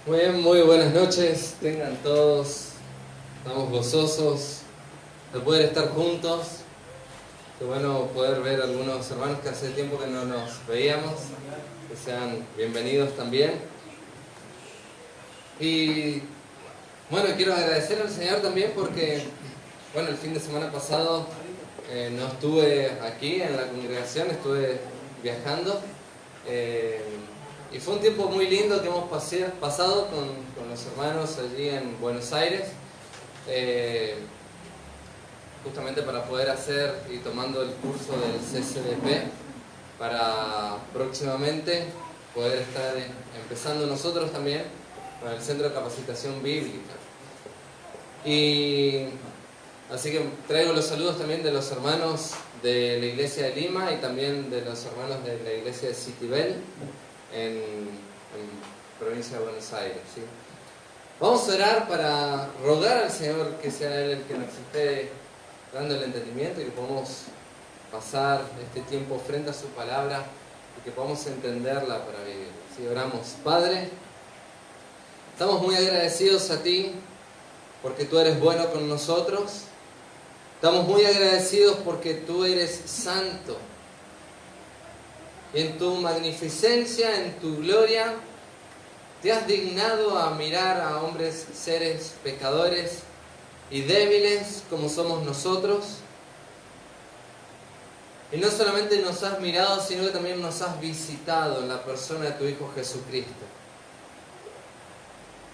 Muy bien, muy buenas noches, tengan todos, estamos gozosos de poder estar juntos. Qué bueno poder ver a algunos hermanos que hace tiempo que no nos veíamos, que sean bienvenidos también. Y bueno, quiero agradecer al Señor también porque, bueno, el fin de semana pasado no estuve aquí en la congregación, estuve viajando. Y fue un tiempo muy lindo que hemos pasado con los hermanos allí en Buenos Aires, justamente para poder hacer y tomando el curso del CCDP para próximamente poder estar empezando nosotros también con el Centro de Capacitación Bíblica. Y así que traigo los saludos también de los hermanos de la Iglesia de Lima y también de los hermanos de la Iglesia de Citibel en provincia de Buenos Aires, ¿sí? Vamos a orar para rogar al Señor que sea Él el que nos esté dando el entendimiento y que podamos pasar este tiempo frente a su palabra y que podamos entenderla para vivir, ¿sí? Oramos. Padre, estamos muy agradecidos a ti porque tú eres bueno con nosotros. Estamos muy agradecidos porque tú eres santo. En tu magnificencia, en tu gloria, te has dignado a mirar a hombres, seres pecadores y débiles como somos nosotros. Y no solamente nos has mirado, sino que también nos has visitado en la persona de tu Hijo Jesucristo.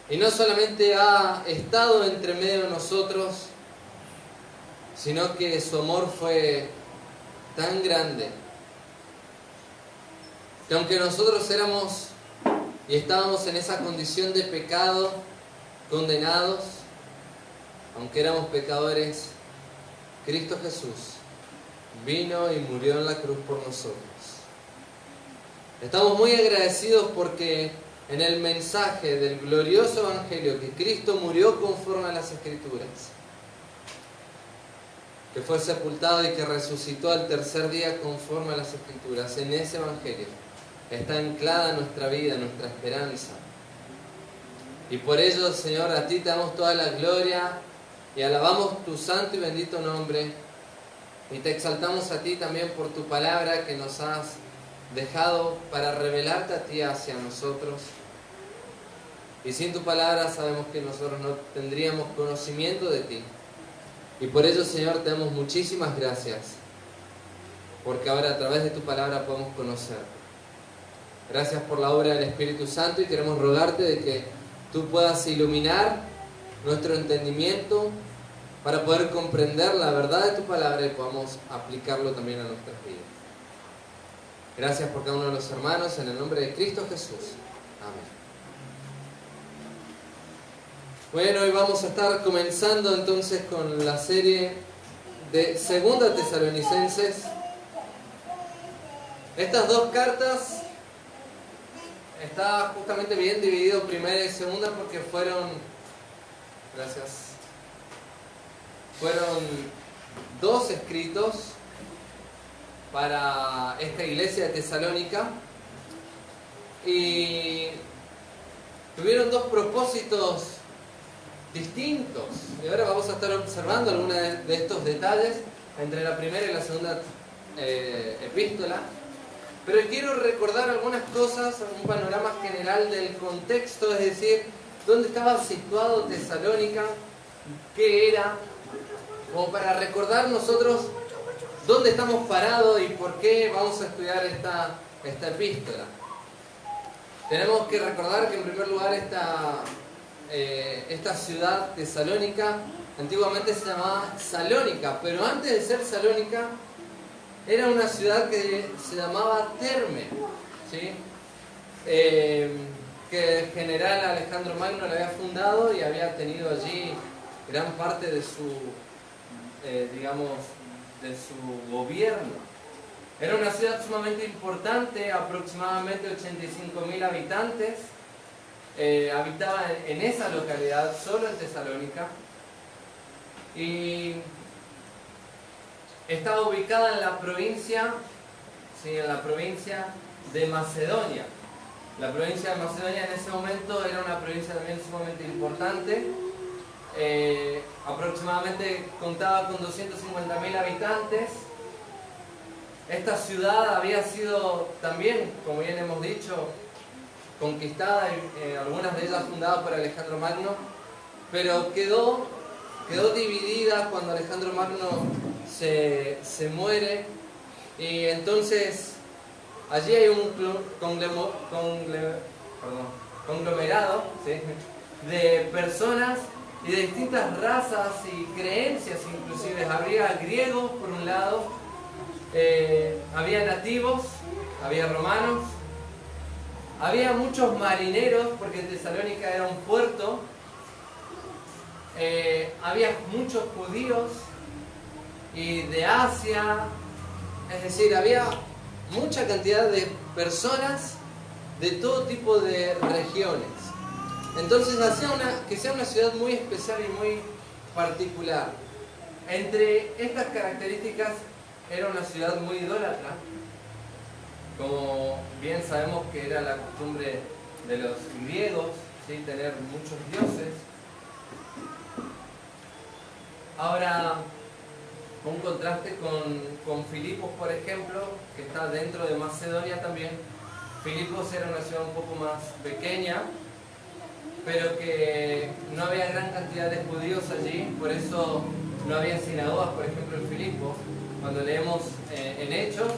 Y no solamente ha estado entre medio de nosotros, sino que su amor fue tan grande que aunque nosotros éramos y estábamos en esa condición de pecado, condenados, aunque éramos pecadores, Cristo Jesús vino y murió en la cruz por nosotros. Estamos muy agradecidos porque en el mensaje del glorioso Evangelio que Cristo murió conforme a las Escrituras, que fue sepultado y que resucitó al tercer día conforme a las Escrituras, en ese Evangelio está anclada nuestra vida, nuestra esperanza. Y por ello, Señor, a ti te damos toda la gloria y alabamos tu santo y bendito nombre. Y te exaltamos a ti también por tu palabra que nos has dejado para revelarte a ti hacia nosotros. Y sin tu palabra sabemos que nosotros no tendríamos conocimiento de ti. Y por ello, Señor, te damos muchísimas gracias, porque ahora a través de tu palabra podemos conocer. Gracias por la obra del Espíritu Santo y queremos rogarte de que tú puedas iluminar nuestro entendimiento para poder comprender la verdad de tu palabra y podamos aplicarlo también a nuestras vidas. Gracias por cada uno de los hermanos, en el nombre de Cristo Jesús. Amén. Bueno, hoy vamos a estar comenzando entonces con la serie de Segunda Tesalonicenses. Estas dos cartas está justamente bien dividido primera y segunda porque fueron dos escritos para esta iglesia de Tesalónica y tuvieron dos propósitos distintos. Y ahora vamos a estar observando algunos de estos detalles entre la primera y la segunda epístola. Pero quiero recordar algunas cosas, un panorama general del contexto, es decir, dónde estaba situado Tesalónica, qué era, como para recordar nosotros dónde estamos parados y por qué vamos a estudiar esta epístola. Tenemos que recordar que en primer lugar esta ciudad Tesalónica antiguamente se llamaba Salónica, pero antes de ser Salónica era una ciudad que se llamaba Terme, ¿sí? Que el general Alejandro Magno la había fundado y había tenido allí gran parte de su gobierno. Era una ciudad sumamente importante, aproximadamente 85.000 habitantes. Habitaba en esa localidad, solo en Tesalónica, y estaba ubicada en la provincia, ¿sí?, en la provincia de Macedonia. La provincia de Macedonia en ese momento era una provincia también sumamente importante. Aproximadamente contaba con 250.000 habitantes. Esta ciudad había sido también, como bien hemos dicho, conquistada y algunas de ellas fundadas por Alejandro Magno, pero quedó dividida cuando Alejandro Magno se muere, y entonces allí hay un conglomerado, ¿sí?, de personas y de distintas razas y creencias inclusive. Había griegos por un lado, había nativos, había romanos, había muchos marineros porque Tesalónica era un puerto, había muchos judíos y de Asia, es decir, había mucha cantidad de personas de todo tipo de regiones. Entonces hacía que sea una ciudad muy especial y muy particular. Entre estas características, era una ciudad muy idólatra, como bien sabemos que era la costumbre de los griegos, ¿sí?, tener muchos dioses. Ahora, un contraste con Filipos, por ejemplo, que está dentro de Macedonia también. Filipos era una ciudad un poco más pequeña, pero que no había gran cantidad de judíos allí, por eso no había sinagogas, por ejemplo, en Filipos. Cuando leemos en Hechos,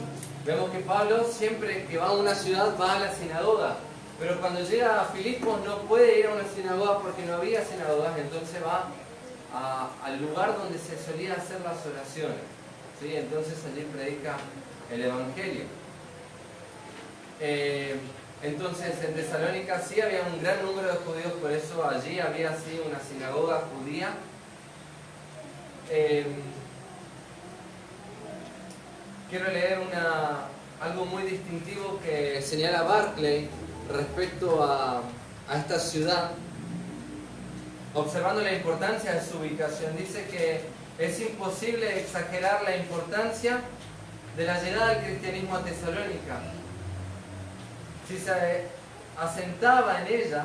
vemos que Pablo siempre que va a una ciudad va a la sinagoga, pero cuando llega a Filipos no puede ir a una sinagoga porque no había sinagogas, entonces va al lugar donde se solía hacer las oraciones, ¿sí? Entonces allí predica el Evangelio. Entonces en Tesalónica sí había un gran número de judíos, por eso allí había así una sinagoga judía. Quiero leer algo muy distintivo que señala Barclay respecto a esta ciudad, observando la importancia de su ubicación. Dice que es imposible exagerar la importancia de la llegada del cristianismo a Tesalónica. Si se asentaba en ella,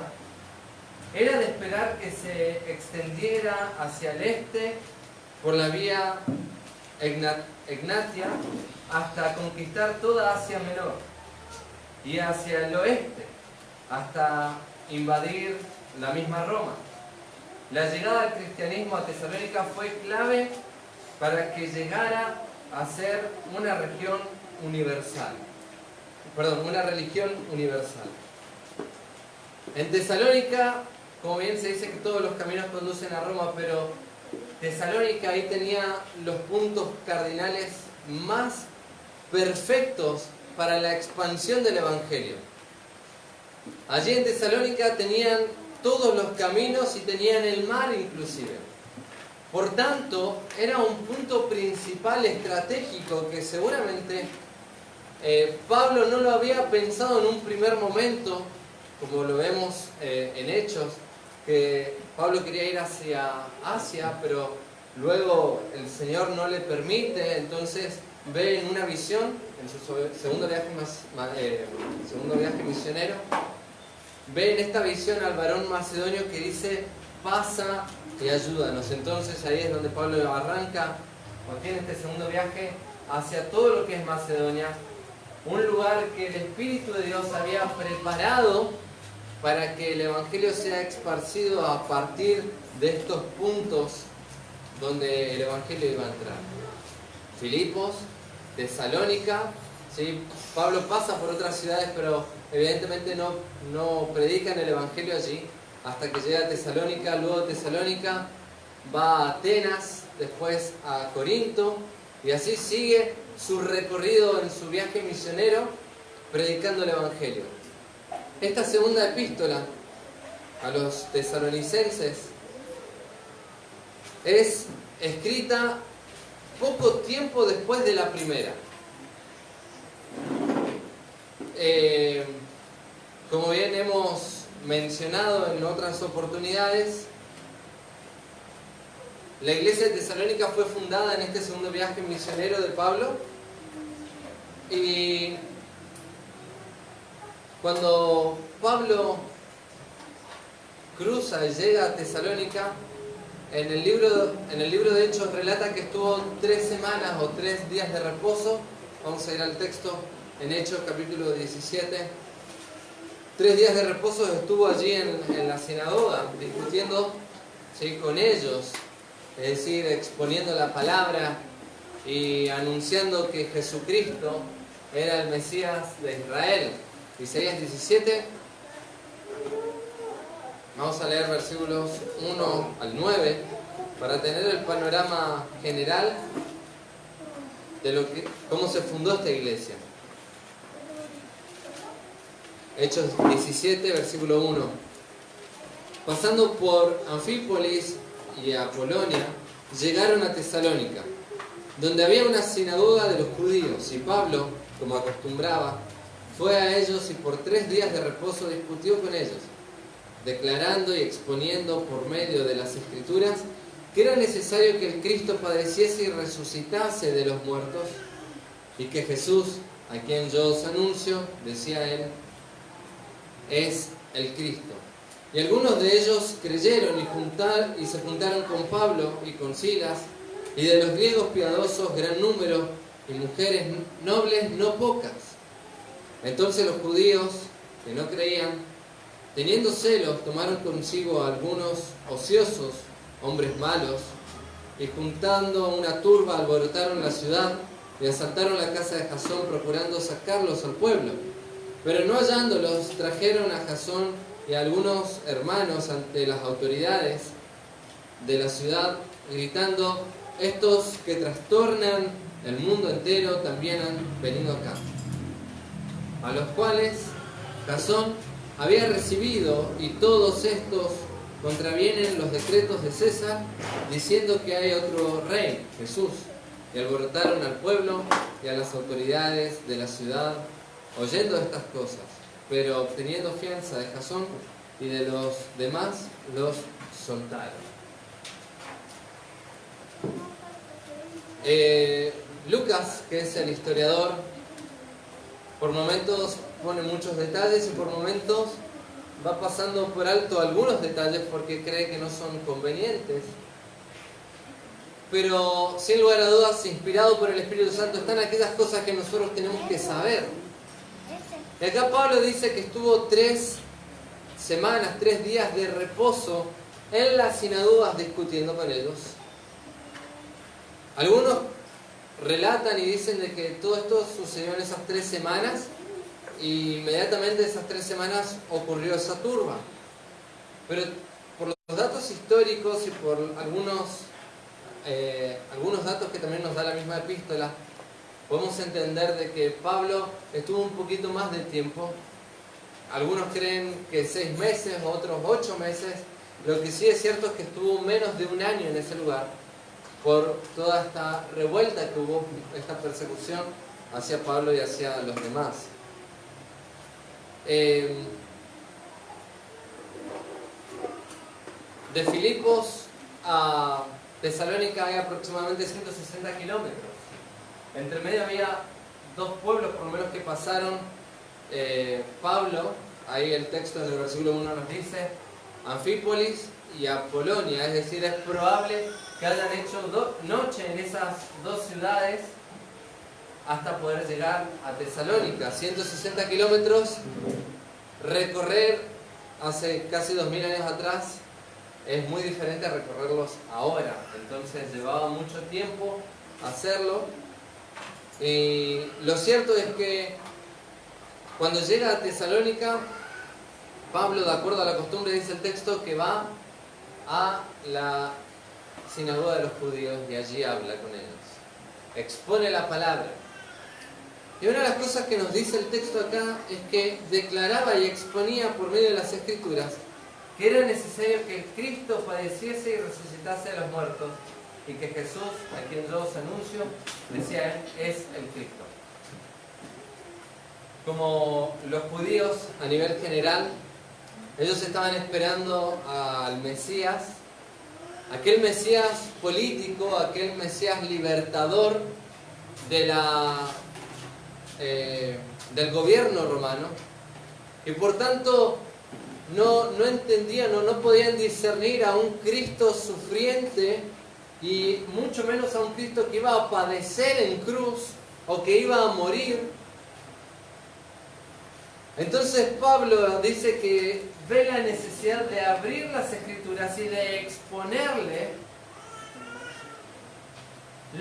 era de esperar que se extendiera hacia el este por la vía Egnatia hasta conquistar toda Asia Menor, y hacia el oeste hasta invadir la misma Roma. La llegada del cristianismo a Tesalónica fue clave para que llegara a ser una religión universal. En Tesalónica, como bien se dice que todos los caminos conducen a Roma, pero Tesalónica ahí tenía los puntos cardinales más perfectos para la expansión del Evangelio. Allí en Tesalónica tenían todos los caminos y tenían el mar inclusive. Por tanto, era un punto principal estratégico que seguramente Pablo no lo había pensado en un primer momento, como lo vemos en Hechos, que Pablo quería ir hacia Asia, pero luego el Señor no le permite. Entonces ve en una visión, en su segundo viaje misionero, ve en esta visión al varón macedonio que dice: pasa y ayúdanos. Entonces ahí es donde Pablo arranca, cuando tiene este segundo viaje, hacia todo lo que es Macedonia, un lugar que el Espíritu de Dios había preparado para que el Evangelio sea esparcido a partir de estos puntos donde el Evangelio iba a entrar. Filipos, Tesalónica, ¿sí? Pablo pasa por otras ciudades, pero evidentemente no predican el Evangelio allí hasta que llega a Tesalónica. Luego Tesalónica va a Atenas, después a Corinto, y así sigue su recorrido en su viaje misionero predicando el Evangelio. Esta segunda epístola a los tesalonicenses es escrita poco tiempo después de la primera. Como bien hemos mencionado en otras oportunidades, la iglesia de Tesalónica fue fundada en este segundo viaje misionero de Pablo, y Cuando Pablo cruza y llega a Tesalónica, en el libro de Hechos relata que estuvo 3 semanas o 3 días de reposo. Vamos a ir al texto en Hechos capítulo 17. 3 días de reposo estuvo allí en la sinagoga, discutiendo, ¿sí?, con ellos, es decir, exponiendo la palabra y anunciando que Jesucristo era el Mesías de Israel. Isaías 17, vamos a leer versículos 1 al 9 para tener el panorama general de cómo se fundó esta iglesia. Hechos 17, versículo 1. Pasando por Anfípolis y Apolonia, llegaron a Tesalónica, donde había una sinagoga de los judíos, y Pablo, como acostumbraba, fue a ellos y por 3 días de reposo discutió con ellos, declarando y exponiendo por medio de las Escrituras que era necesario que el Cristo padeciese y resucitase de los muertos, y que Jesús, a quien yo os anuncio, decía él, es el Cristo. Y algunos de ellos creyeron y se juntaron con Pablo y con Silas, y de los griegos piadosos gran número, y mujeres nobles no pocas. Entonces los judíos, que no creían, teniendo celos, tomaron consigo a algunos ociosos, hombres malos, y juntando una turba alborotaron la ciudad y asaltaron la casa de Jasón, procurando sacarlos al pueblo. Pero no hallándolos, trajeron a Jasón y a algunos hermanos ante las autoridades de la ciudad, gritando: estos que trastornan el mundo entero también han venido acá. A los cuales Jasón había recibido, y todos estos contravienen los decretos de César, diciendo que hay otro rey, Jesús. Y alborotaron al pueblo y a las autoridades de la ciudad, oyendo estas cosas, pero obteniendo fianza de Jasón y de los demás, los soltaron. Lucas, que es el historiador, por momentos pone muchos detalles y por momentos va pasando por alto algunos detalles porque cree que no son convenientes. Pero sin lugar a dudas, inspirado por el Espíritu Santo, están aquellas cosas que nosotros tenemos que saber. Y acá Pablo dice que estuvo 3 semanas, 3 días de reposo en las sinagogas discutiendo con ellos. Algunos relatan y dicen de que todo esto sucedió en esas 3 semanas, y inmediatamente esas 3 semanas ocurrió esa turba. Pero por los datos históricos y por algunos datos que también nos da la misma epístola, podemos entender de que Pablo estuvo un poquito más de tiempo. Algunos creen que 6 meses, otros 8 meses. Lo que sí es cierto es que estuvo menos de un año en ese lugar, por toda esta revuelta que hubo, esta persecución hacia Pablo y hacia los demás. De Filipos a Tesalónica hay aproximadamente 160 kilómetros. Entre medio había 2 pueblos por lo menos que pasaron. Pablo, ahí el texto en el versículo 1 nos dice, Anfípolis y Apolonia, es decir, es probable que hayan hecho noche en esas 2 ciudades hasta poder llegar a Tesalónica. 160 kilómetros, recorrer hace casi 2000 años atrás es muy diferente a recorrerlos ahora. Entonces llevaba mucho tiempo hacerlo. Y lo cierto es que cuando llega a Tesalónica, Pablo, de acuerdo a la costumbre, dice el texto, que va a la sinagoga de los judíos y allí habla con ellos, expone la palabra. Y una de las cosas que nos dice el texto acá es que declaraba y exponía por medio de las Escrituras que era necesario que Cristo padeciese y resucitase de los muertos, y que Jesús, a quien yo os anuncio, decía él, es el Cristo. Como los judíos a nivel general, ellos estaban esperando al Mesías, aquel Mesías político, aquel Mesías libertador del gobierno romano, Y por tanto no entendían o no podían discernir a un Cristo sufriente y mucho menos a un Cristo que iba a padecer en cruz o que iba a morir. Entonces Pablo dice que ve la necesidad de abrir las Escrituras y de exponerle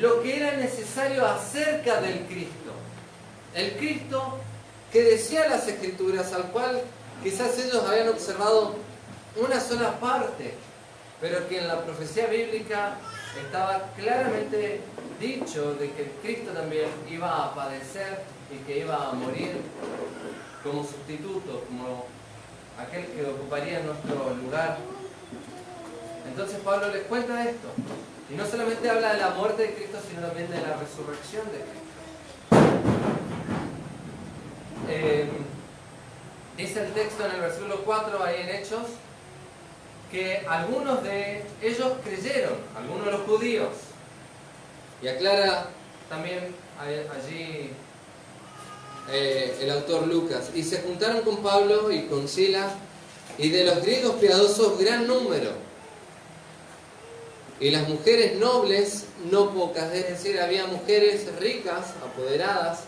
lo que era necesario acerca del Cristo. El Cristo que decía las Escrituras, al cual quizás ellos habían observado una sola parte, pero que en la profecía bíblica estaba claramente dicho de que el Cristo también iba a padecer y que iba a morir como sustituto, como aquel que ocuparía nuestro lugar. Entonces Pablo les cuenta esto. Y no solamente habla de la muerte de Cristo, sino también de la resurrección de Cristo. Dice el texto en el versículo 4, ahí en Hechos, que algunos de ellos creyeron, algunos de los judíos. Y aclara también allí el autor Lucas. Y se juntaron con Pablo y con Silas, y de los griegos piadosos gran número. Y las mujeres nobles, no pocas, es decir, había mujeres ricas, apoderadas,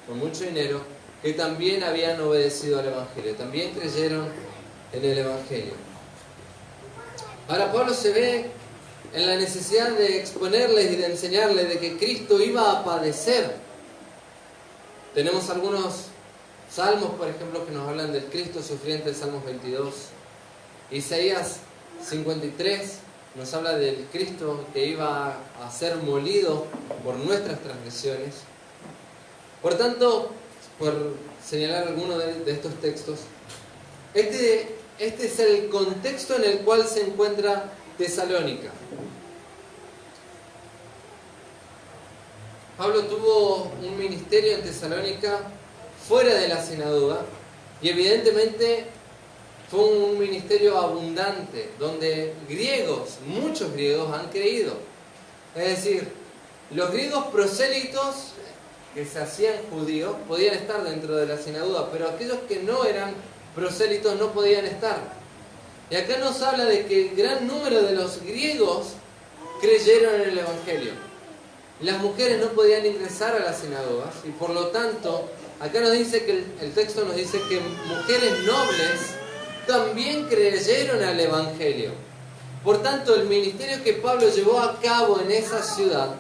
con mucho dinero, que también habían obedecido al Evangelio, también creyeron en el Evangelio. Ahora Pablo se ve en la necesidad de exponerles y de enseñarles de que Cristo iba a padecer. Tenemos algunos salmos, por ejemplo, que nos hablan del Cristo sufriente, el Salmos 22. Isaías 53 nos habla del Cristo que iba a ser molido por nuestras transgresiones. Por tanto, por señalar alguno de estos textos, este es el contexto en el cual se encuentra Tesalónica. Pablo tuvo un ministerio en Tesalónica fuera de la sinagoga y evidentemente fue un ministerio abundante donde griegos, muchos griegos han creído. Es decir, los griegos prosélitos que se hacían judíos podían estar dentro de la sinagoga, pero aquellos que no eran prosélitos no podían estar. Y acá nos habla de que el gran número de los griegos creyeron en el Evangelio. Las mujeres no podían ingresar a las sinagogas y por lo tanto, acá nos dice que el texto nos dice que mujeres nobles también creyeron al Evangelio. Por tanto, el ministerio que Pablo llevó a cabo en esa ciudad,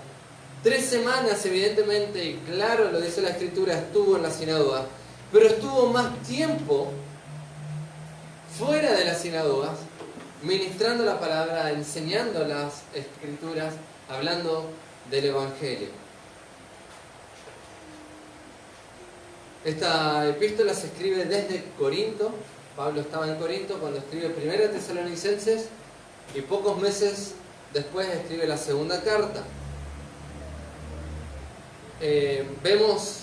3 semanas evidentemente, y claro lo dice la Escritura, estuvo en la sinagoga, pero estuvo más tiempo fuera de las sinagogas, ministrando la palabra, enseñando las Escrituras, hablando del Evangelio. Esta epístola se escribe desde Corinto. Pablo estaba en Corinto cuando escribe Primera Tesalonicenses y pocos meses después escribe la segunda carta. Vemos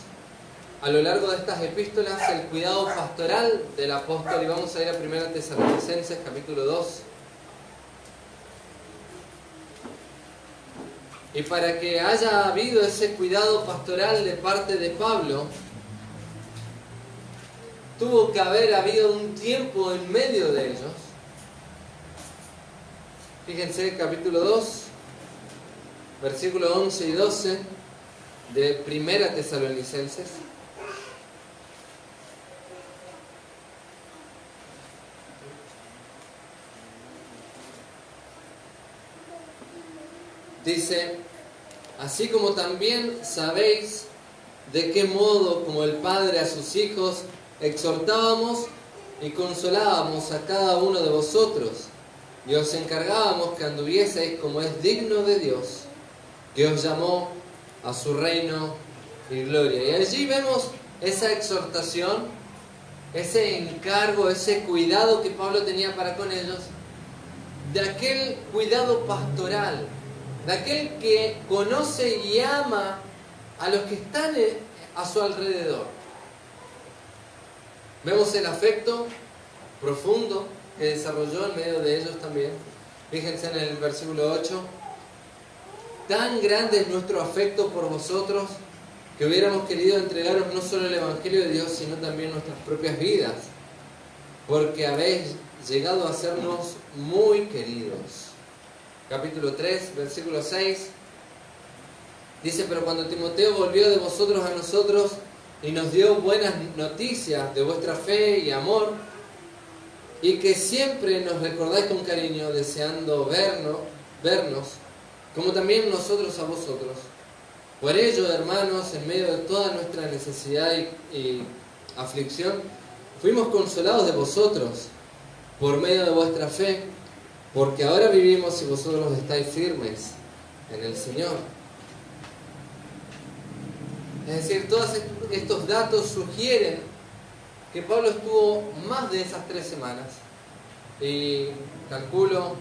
a lo largo de estas epístolas el cuidado pastoral del apóstol y vamos a ir a Primera Tesalonicenses capítulo 2. Y para que haya habido ese cuidado pastoral de parte de Pablo, tuvo que haber habido un tiempo en medio de ellos. Fíjense, capítulo 2, versículos 11 y 12 de Primera Tesalonicenses. Dice: así como también sabéis de qué modo, como el Padre a sus hijos, exhortábamos y consolábamos a cada uno de vosotros, y os encargábamos que anduvieseis como es digno de Dios, que os llamó a su reino y gloria. Y allí vemos esa exhortación, ese encargo, ese cuidado que Pablo tenía para con ellos, de aquel cuidado pastoral, de aquel que conoce y ama a los que están a su alrededor. Vemos el afecto profundo que desarrolló en medio de ellos también. Fíjense en el versículo 8. Tan grande es nuestro afecto por vosotros que hubiéramos querido entregaros no solo el Evangelio de Dios, sino también nuestras propias vidas, porque habéis llegado a sernos muy queridos. Capítulo 3, versículo 6. Dice, pero cuando Timoteo volvió de vosotros a nosotros y nos dio buenas noticias de vuestra fe y amor, y que siempre nos recordáis con cariño, deseando vernos, como también nosotros a vosotros. Por ello, hermanos, en medio de toda nuestra necesidad y aflicción, fuimos consolados de vosotros por medio de vuestra fe, porque ahora vivimos y vosotros estáis firmes en el Señor. Es decir, todos estos datos sugieren que Pablo estuvo más de esas 3 semanas. Y calculo,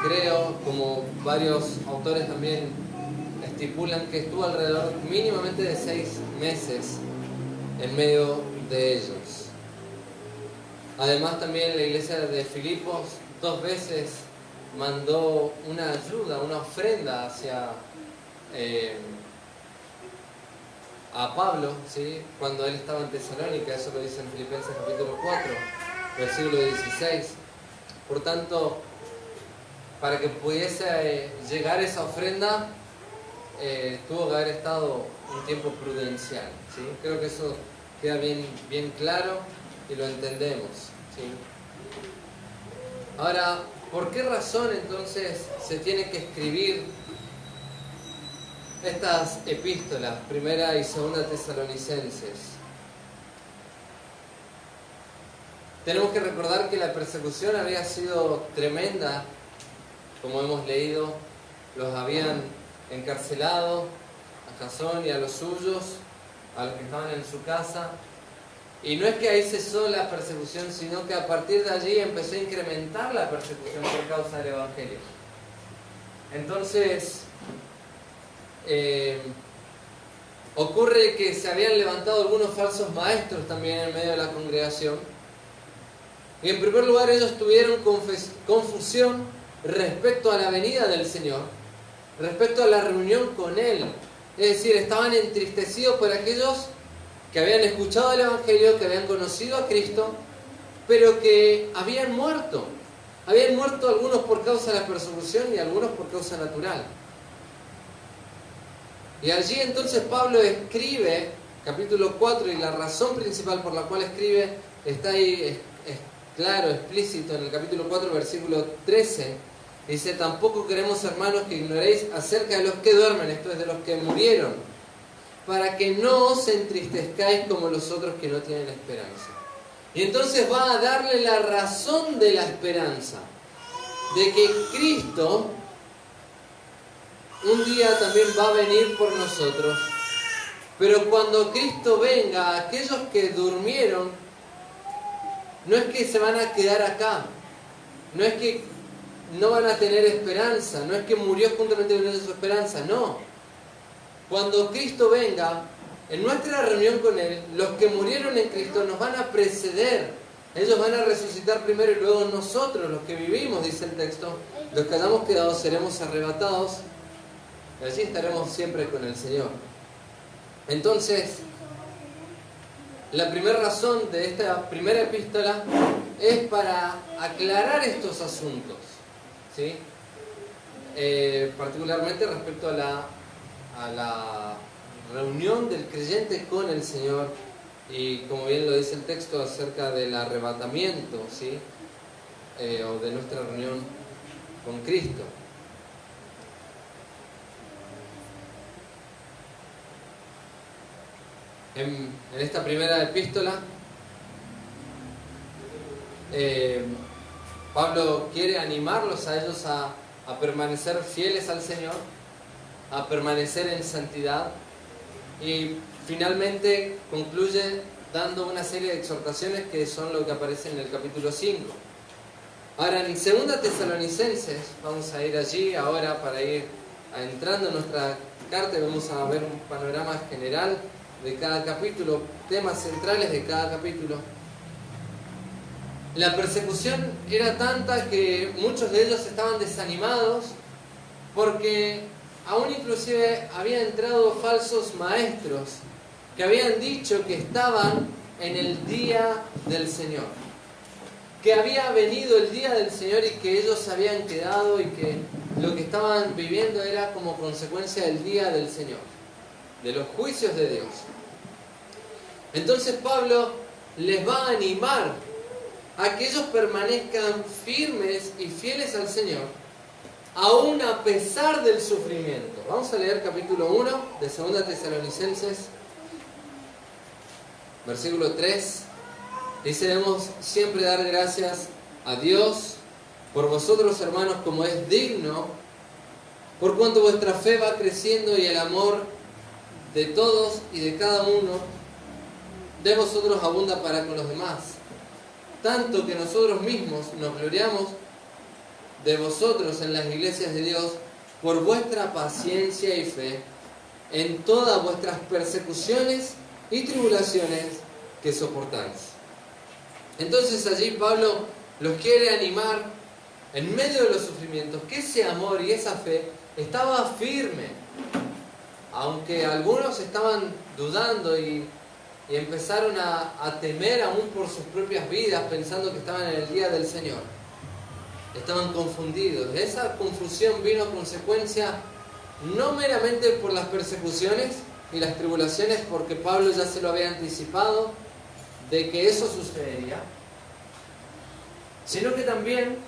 creo, como varios autores también estipulan, que estuvo alrededor mínimamente de 6 meses en medio de ellos. Además, también la iglesia de Filipos 2 veces mandó una ayuda, una ofrenda hacia a Pablo, ¿sí? Cuando él estaba en Tesalónica. Eso lo dice en Filipenses capítulo 4, versículo 16. Por tanto, para que pudiese llegar esa ofrenda, tuvo que haber estado un tiempo prudencial, ¿sí? Creo que eso queda bien claro y lo entendemos, ¿sí? Ahora, ¿por qué razón entonces se tiene que escribir estas epístolas, primera y segunda Tesalonicenses? Tenemos que recordar que la persecución había sido tremenda, como hemos leído. Los habían encarcelado a Jasón y a los suyos, a los que estaban en su casa. Y no es que ahí cesó la persecución, sino que a partir de allí empezó a incrementar la persecución por causa del Evangelio. Entonces, ocurre que se habían levantado algunos falsos maestros también en medio de la congregación. Y en primer lugar, ellos tuvieron confusión respecto a la venida del Señor, respecto a la reunión con Él. Es decir, estaban entristecidos por aquellos que habían escuchado el Evangelio, que habían conocido a Cristo, pero que habían muerto. Habían muerto algunos por causa de la persecución y algunos por causa natural. Y allí entonces Pablo escribe, capítulo 4, y la razón principal por la cual escribe está ahí, es claro, explícito en el capítulo 4, versículo 13. Dice, tampoco queremos, hermanos, que ignoréis acerca de los que duermen, esto es, de los que murieron, para que no os entristezcáis como los otros que no tienen esperanza. Y entonces va a darle la razón de la esperanza, de que Cristo un día también va a venir por nosotros, pero cuando Cristo venga, aquellos que durmieron, no es que se van a quedar acá, no es que no van a tener esperanza, no es que murió juntamente con ellos su esperanza, no. Cuando Cristo venga, en nuestra reunión con Él, los que murieron en Cristo nos van a preceder. Ellos van a resucitar primero y luego nosotros, los que vivimos, dice el texto, los que hayamos quedado seremos arrebatados y allí estaremos siempre con el Señor. Entonces, la primera razón de esta primera epístola es para aclarar estos asuntos, ¿sí? Particularmente respecto a la reunión del creyente con el Señor y, como bien lo dice el texto, acerca del arrebatamiento, ¿sí? O de nuestra reunión con Cristo. En esta primera epístola, Pablo quiere animarlos a ellos a permanecer fieles al Señor, a permanecer en santidad, y finalmente concluye dando una serie de exhortaciones que son lo que aparece en el capítulo 5. Ahora, en 2 Tesalonicenses, vamos a ir allí ahora para ir entrando en nuestra carta y vamos a ver un panorama general de cada capítulo, temas centrales de cada capítulo. La persecución era tanta que muchos de ellos estaban desanimados porque aún inclusive habían entrado falsos maestros que habían dicho que estaban en el día del Señor. que había venido el día del Señor y que ellos se habían quedado y que lo que estaban viviendo era como consecuencia del día del Señor, de los juicios de Dios. Entonces Pablo les va a animar a que ellos permanezcan firmes y fieles al Señor, aún a pesar del sufrimiento. Vamos a leer capítulo 1 de 2 Tesalonicenses, versículo 3. Dice: debemos siempre dar gracias a Dios por vosotros, hermanos, como es digno, por cuanto vuestra fe va creciendo y el amor de todos y de cada uno de vosotros abunda para con los demás, tanto que nosotros mismos nos gloriamos de vosotros en las iglesias de Dios por vuestra paciencia y fe en todas vuestras persecuciones y tribulaciones que soportáis. Entonces allí Pablo los quiere animar en medio de los sufrimientos, que ese amor y esa fe estaba firme, aunque algunos estaban dudando y empezaron a temer aún por sus propias vidas, pensando que estaban en el día del Señor. Estaban confundidos. Esa confusión vino a consecuencia no meramente por las persecuciones y las tribulaciones, porque Pablo ya se lo había anticipado de que eso sucedería, sino que también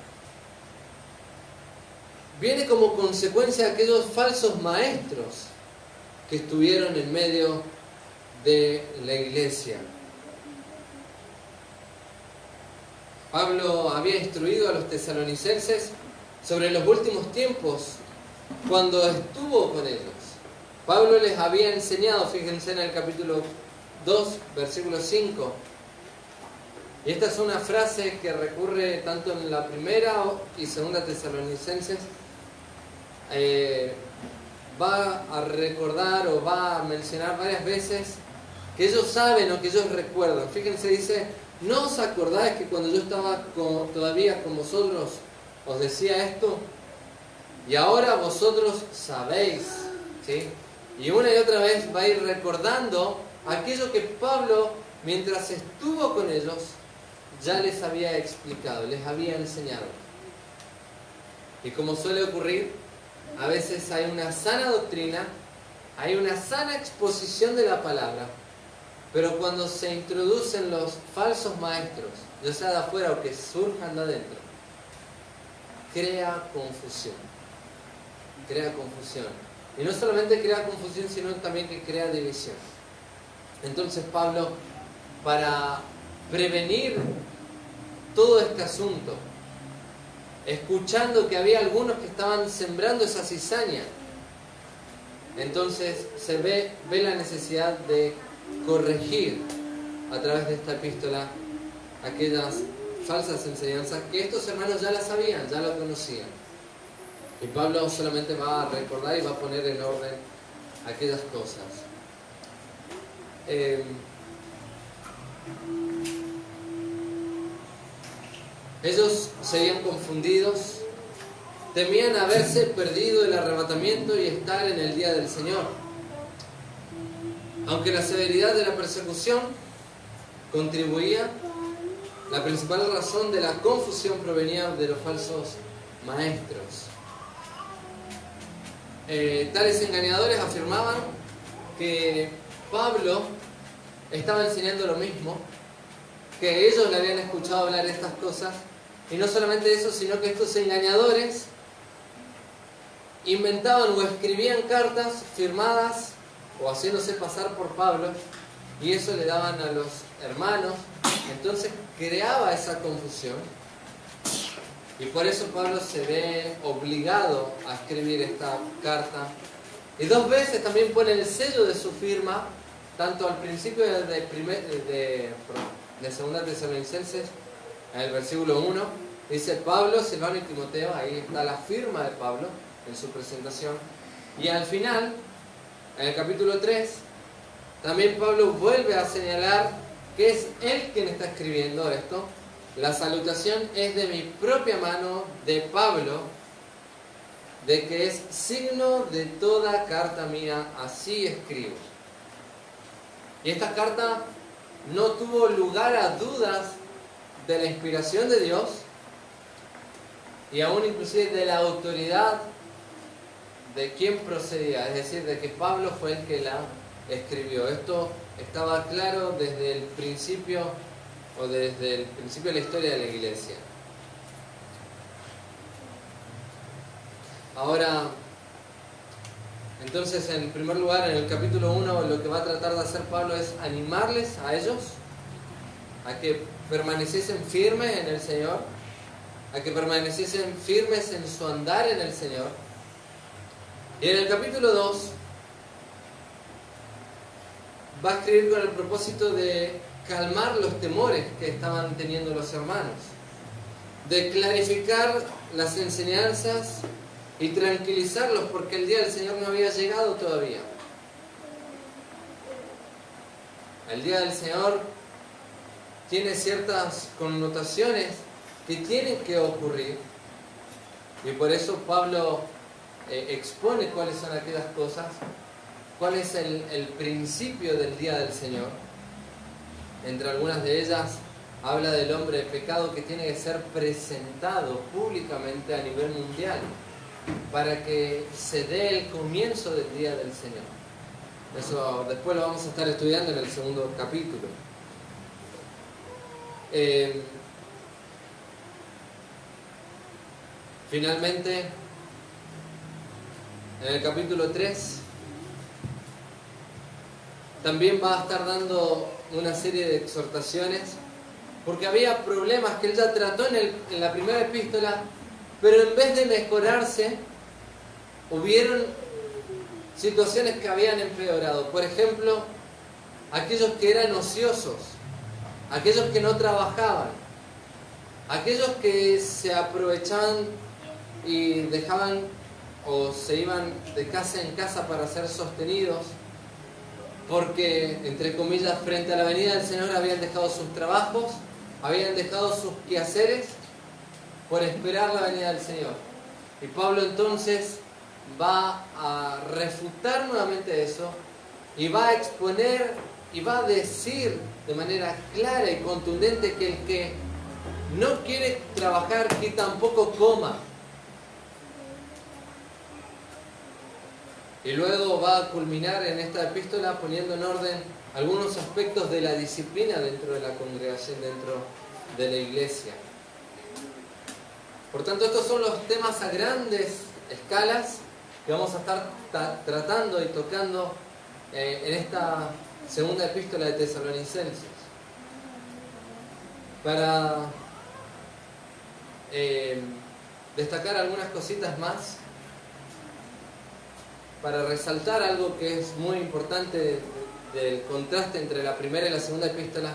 viene como consecuencia de aquellos falsos maestros que estuvieron en medio de la iglesia. Pablo había instruido a los tesalonicenses sobre los últimos tiempos cuando estuvo con ellos. Pablo les había enseñado, fíjense en el capítulo 2, versículo 5. Y esta es una frase que recurre tanto en la primera y segunda Tesalonicenses. Va a recordar o va a mencionar varias veces que ellos saben o que ellos recuerdan. Fíjense, dice: ¿no os acordáis que cuando yo estaba todavía con vosotros os decía esto? Y ahora vosotros sabéis, ¿sí? Y una y otra vez va a ir recordando aquello que Pablo, mientras estuvo con ellos, ya les había explicado, les había enseñado. Y como suele ocurrir, a veces hay una sana doctrina, hay una sana exposición de la palabra, pero cuando se introducen los falsos maestros, ya sea de afuera o que surjan de adentro, crea confusión. Crea confusión. Y no solamente crea confusión, sino también que crea división. Entonces Pablo, para prevenir todo este asunto, escuchando que había algunos que estaban sembrando esa cizaña, entonces se ve la necesidad de corregir a través de esta epístola aquellas falsas enseñanzas que estos hermanos ya las sabían, ya lo conocían. Y Pablo solamente va a recordar y va a poner en orden aquellas cosas. Ellos seguían confundidos, temían haberse perdido el arrebatamiento y estar en el día del Señor. Aunque la severidad de la persecución contribuía, la principal razón de la confusión provenía de los falsos maestros. Tales engañadores afirmaban que Pablo estaba enseñando lo mismo, que ellos le habían escuchado hablar de estas cosas, y no solamente eso, sino que estos engañadores inventaban o escribían cartas firmadas o haciéndose pasar por Pablo, y eso le daban a los hermanos. Entonces creaba esa confusión, y por eso Pablo se ve obligado a escribir esta carta. Y 2 veces también pone el sello de su firma, tanto al principio de 2 Tesalonicenses, en el versículo 1, dice Pablo, Silvano y Timoteo, ahí está la firma de Pablo en su presentación. Y al final, en el capítulo 3, también Pablo vuelve a señalar que es él quien está escribiendo esto. La salutación es de mi propia mano, de Pablo, de que es signo de toda carta mía, así escribo. Y esta carta no tuvo lugar a dudas de la inspiración de Dios y aún inclusive de la autoridad de quien procedía, es decir, de que Pablo fue el que la escribió. Esto estaba claro desde el principio de la historia de la iglesia. Ahora, entonces, en primer lugar, en el capítulo 1, lo que va a tratar de hacer Pablo es animarles a ellos a que permaneciesen firmes en el Señor, a que permaneciesen firmes en su andar en el Señor. Y en el capítulo 2 va a escribir con el propósito de calmar los temores que estaban teniendo los hermanos, de clarificar las enseñanzas y tranquilizarlos porque el día del Señor no había llegado todavía. El día del Señor tiene ciertas connotaciones que tienen que ocurrir y por eso Pablo expone cuáles son aquellas cosas, cuál es el principio del día del Señor. Entre algunas de ellas habla del hombre de pecado que tiene que ser presentado públicamente a nivel mundial para que se dé el comienzo del día del Señor. Eso después lo vamos a estar estudiando en el segundo capítulo. Finalmente, en el capítulo 3 también va a estar dando una serie de exhortaciones porque había problemas que él ya trató en la primera epístola, pero en vez de mejorarse hubieron situaciones que habían empeorado. Por ejemplo, aquellos que eran ociosos, aquellos que no trabajaban, aquellos que se aprovechaban y dejaban o se iban de casa en casa para ser sostenidos, porque, entre comillas, frente a la venida del Señor habían dejado sus trabajos, habían dejado sus quehaceres por esperar la venida del Señor. Y Pablo entonces va a refutar nuevamente eso y va a exponer y va a decir de manera clara y contundente que el que no quiere trabajar, que tampoco coma. Y luego va a culminar en esta epístola poniendo en orden algunos aspectos de la disciplina dentro de la congregación, dentro de la iglesia. Por tanto, estos son los temas a grandes escalas que vamos a estar tratando y tocando en esta segunda epístola de Tesalonicenses. Para destacar algunas cositas más, para resaltar algo que es muy importante del contraste entre la primera y la segunda epístola,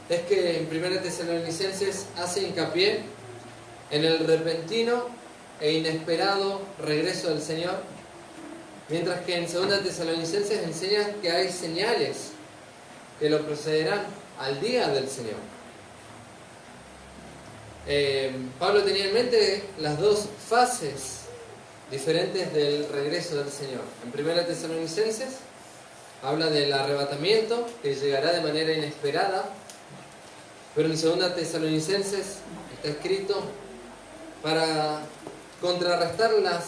es que en primera Tesalonicenses hace hincapié en el repentino e inesperado regreso del Señor, mientras que en segunda Tesalonicenses enseña que hay señales que lo precederán al día del Señor. Pablo tenía en mente las dos fases diferentes del regreso del Señor. En primera Tesalonicenses habla del arrebatamiento que llegará de manera inesperada, pero en segunda Tesalonicenses está escrito para contrarrestar las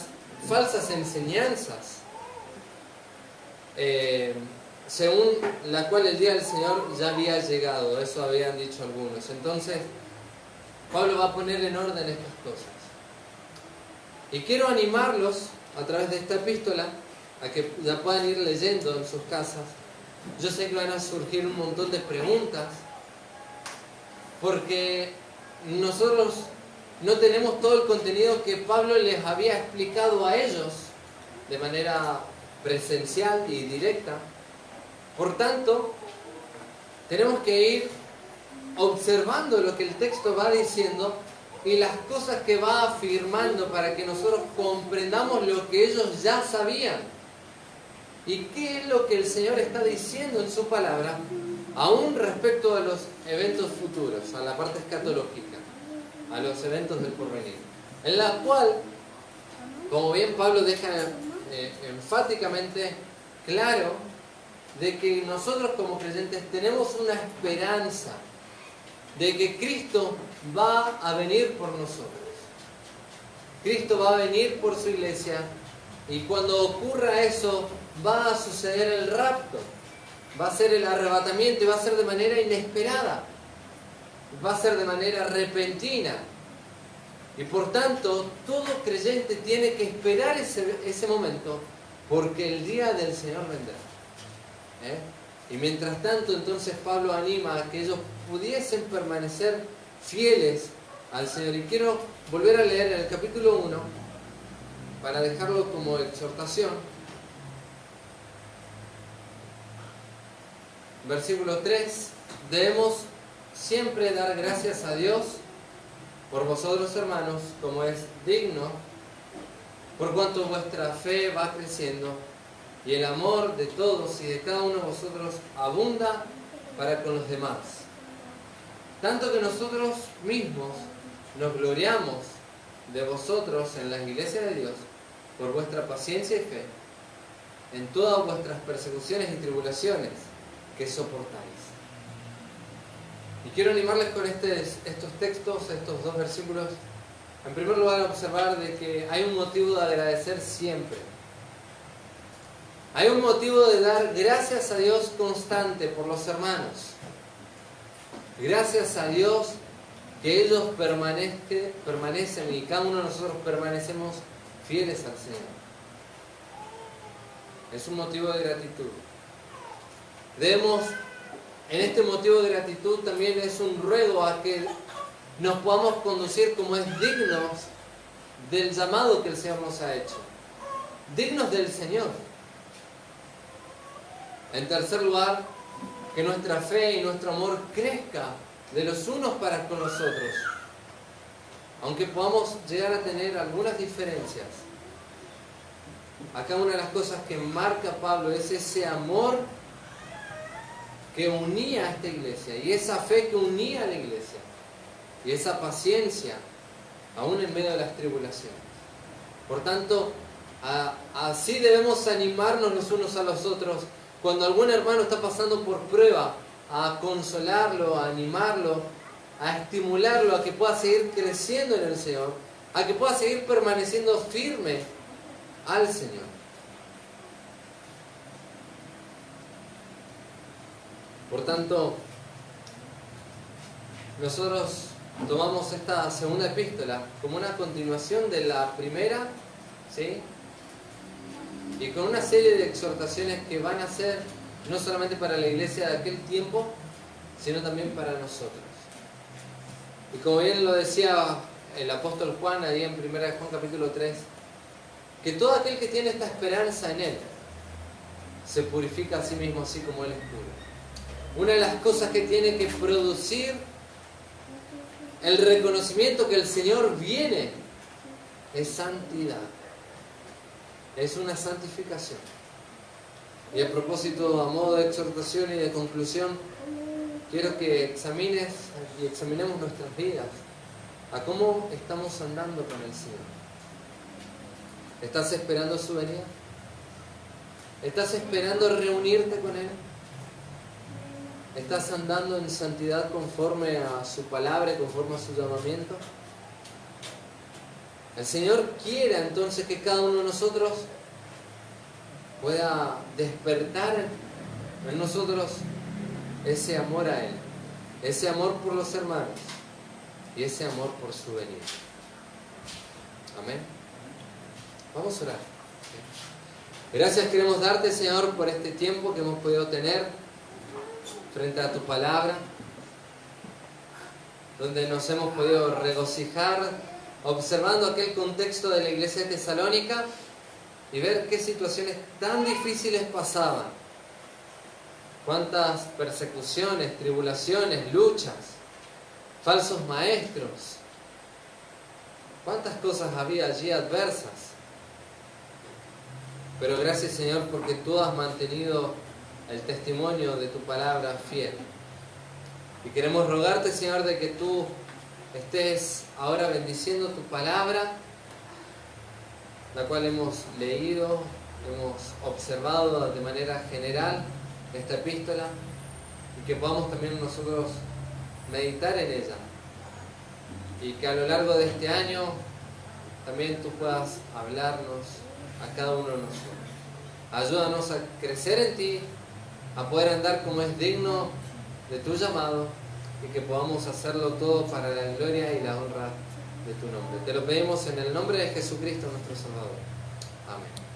falsas enseñanzas según la cual el día del Señor ya había llegado. Eso habían dicho algunos. Entonces Pablo va a poner en orden estas cosas. Y quiero animarlos a través de esta epístola a que ya puedan ir leyendo en sus casas. Yo sé que van a surgir un montón de preguntas porque nosotros no tenemos todo el contenido que Pablo les había explicado a ellos de manera presencial y directa. Por tanto, tenemos que ir observando lo que el texto va diciendo y las cosas que va afirmando para que nosotros comprendamos lo que ellos ya sabían. ¿Y qué es lo que el Señor está diciendo en su palabra, aún respecto a los eventos futuros, a la parte escatológica, a los eventos del porvenir? En la cual, como bien Pablo deja enfáticamente claro, de que nosotros como creyentes tenemos una esperanza de que Cristo va a venir por nosotros. Cristo va a venir por su iglesia, y cuando ocurra eso va a suceder el rapto, va a ser el arrebatamiento, y va a ser de manera inesperada, va a ser de manera repentina. Y por tanto, todo creyente tiene que esperar ese momento, porque el día del Señor vendrá. Y mientras tanto, entonces Pablo anima a que ellos pudiesen permanecer fieles al Señor. Y quiero volver a leer en el capítulo 1, para dejarlo como exhortación. Versículo 3. Debemos siempre dar gracias a Dios por vosotros, hermanos, como es digno, por cuanto vuestra fe va creciendo y el amor de todos y de cada uno de vosotros abunda para con los demás. Tanto que nosotros mismos nos gloriamos de vosotros en las iglesias de Dios por vuestra paciencia y fe en todas vuestras persecuciones y tribulaciones que soportáis. Y quiero animarles con estos textos, estos dos versículos. En primer lugar, observar de que hay un motivo de agradecer siempre. Hay un motivo de dar gracias a Dios constante por los hermanos. Gracias a Dios que ellos permanecen y cada uno de nosotros permanecemos fieles al Señor. Es un motivo de gratitud. Debemos, en este motivo de gratitud, también es un ruego a que nos podamos conducir como es dignos del llamado que el Señor nos ha hecho. Dignos del Señor. En tercer lugar, que nuestra fe y nuestro amor crezca de los unos para con los otros. Aunque podamos llegar a tener algunas diferencias, acá una de las cosas que marca Pablo es ese amor que unía a esta iglesia, y esa fe que unía a la iglesia, y esa paciencia aún en medio de las tribulaciones. Por tanto, así debemos animarnos los unos a los otros. Cuando algún hermano está pasando por prueba, a consolarlo, a animarlo, a estimularlo a que pueda seguir creciendo en el Señor, a que pueda seguir permaneciendo firme al Señor. Por tanto, nosotros tomamos esta segunda epístola como una continuación de la primera, ¿sí? Y con una serie de exhortaciones que van a ser no solamente para la iglesia de aquel tiempo, sino también para nosotros. Y como bien lo decía el apóstol Juan ahí en 1 Juan capítulo 3, que todo aquel que tiene esta esperanza en Él se purifica a sí mismo así como Él es puro. Una de las cosas que tiene que producir el reconocimiento que el Señor viene es santidad. Es una santificación. Y a propósito, a modo de exhortación y de conclusión, quiero que examines y examinemos nuestras vidas, a cómo estamos andando con el Señor. ¿Estás esperando su venida? ¿Estás esperando reunirte con Él? ¿Estás andando en santidad conforme a su palabra y conforme a su llamamiento? El Señor quiere entonces que cada uno de nosotros pueda despertar en nosotros ese amor a Él, ese amor por los hermanos y ese amor por su venida. Amén. Vamos a orar. Gracias queremos darte, Señor, por este tiempo que hemos podido tener frente a tu palabra, donde nos hemos podido regocijar observando aquel contexto de la iglesia de Tesalónica y ver qué situaciones tan difíciles pasaban, cuántas persecuciones, tribulaciones, luchas, falsos maestros, cuántas cosas había allí adversas. Pero gracias, Señor, porque tú has mantenido el testimonio de tu palabra fiel. Y queremos rogarte, Señor, de que tú estés ahora bendiciendo tu palabra, la cual hemos leído, hemos observado de manera general esta epístola, y que podamos también nosotros meditar en ella. Y que a lo largo de este año también tú puedas hablarnos a cada uno de nosotros. Ayúdanos a crecer en ti, a poder andar como es digno de tu llamado y que podamos hacerlo todo para la gloria y la honra de tu nombre. Te lo pedimos en el nombre de Jesucristo nuestro Salvador. Amén.